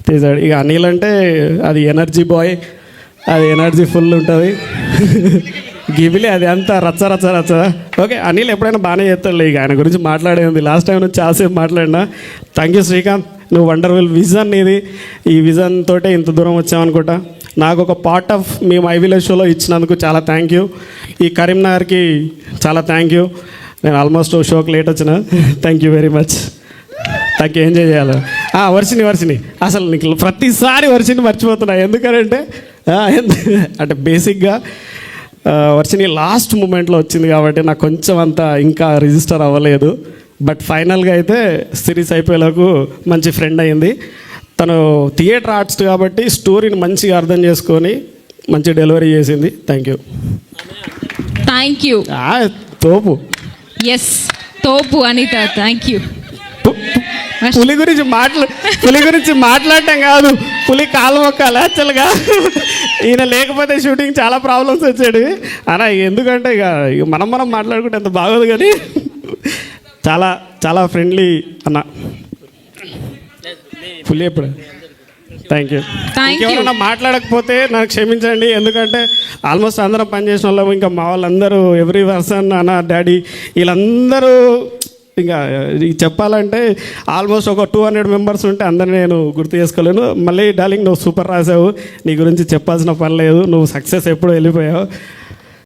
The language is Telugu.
తీసాడు. ఇక అనిల్ అంటే అది ఎనర్జీ బాయ్, అది ఎనర్జీ ఫుల్ ఉంటుంది. గిబిలి అది అంతా రచ్చ రచ్చ రచ్చ. ఓకే, అనిల్ ఎప్పుడైనా బాగానే చేస్తాడులే, ఇక ఆయన గురించి మాట్లాడేది. లాస్ట్ టైం నుంచి చాలాసేపు మాట్లాడినా. థ్యాంక్ యూ శ్రీకాంత్, నువ్వు వండర్ఫుల్ విజన్ ఇది. ఈ విజన్ తోటే ఇంత దూరం వచ్చామనుకుంటా. నాకు ఒక పార్ట్ ఆఫ్ మేము ఐ విలేజ్ షోలో ఇచ్చినందుకు చాలా థ్యాంక్ యూ. ఈ కరీంనగర్కి చాలా థ్యాంక్ యూ. నేను ఆల్మోస్ట్ షోకి లేట్ వచ్చిన. Thank you very much. Thank you. Enjoy చేయాలి. వర్షిని అసలు నీకు ప్రతిసారి వర్షిని మర్చిపోతున్నా. ఎందుకంటే అంటే బేసిక్గా వర్షిని లాస్ట్ మూమెంట్లో వచ్చింది కాబట్టి నాకు కొంచెం అంత ఇంకా రిజిస్టర్ అవ్వలేదు. బట్ ఫైనల్గా అయితే సిరీస్ అయిపోయేలాకు మంచి ఫ్రెండ్ అయింది. తను థియేటర్ ఆర్టిస్ట్ కాబట్టి స్టోరీని మంచిగా అర్థం చేసుకొని మంచి డెలివరీ చేసింది. Thank you. Thank you. తోపు. ఎస్, తోపు అనిత. Thank you. పులి గురించి మాట్లాడటం కాదు, పులి కాలు మొక్కాలి. యాక్చువల్గా ఈయన లేకపోతే షూటింగ్ చాలా ప్రాబ్లమ్స్ వచ్చాడు అన్న. ఎందుకంటే ఇక మనం మాట్లాడుకుంటే ఎంత బాగోదు, కానీ చాలా చాలా ఫ్రెండ్లీ అన్న పులి. ఎప్పుడు థ్యాంక్ యూ. ఇంకెవరైనా మాట్లాడకపోతే నాకు క్షమించండి, ఎందుకంటే ఆల్మోస్ట్ అందరం పనిచేసిన వాళ్ళం. ఇంకా మా వాళ్ళందరూ ఎవ్రీ పర్సన్ అన్న, డాడీ, వీళ్ళందరూ ఇంకా చెప్పాలంటే ఆల్మోస్ట్ ఒక 200 మెంబర్స్ ఉంటే అందరినీ నేను గుర్తు చేసుకోలేను. మళ్ళీ డార్లింగ్, నువ్వు సూపర్ రాసావు, నీ గురించి చెప్పాల్సిన పని లేదు, నువ్వు సక్సెస్ ఎప్పుడు వెళ్ళిపోయావు.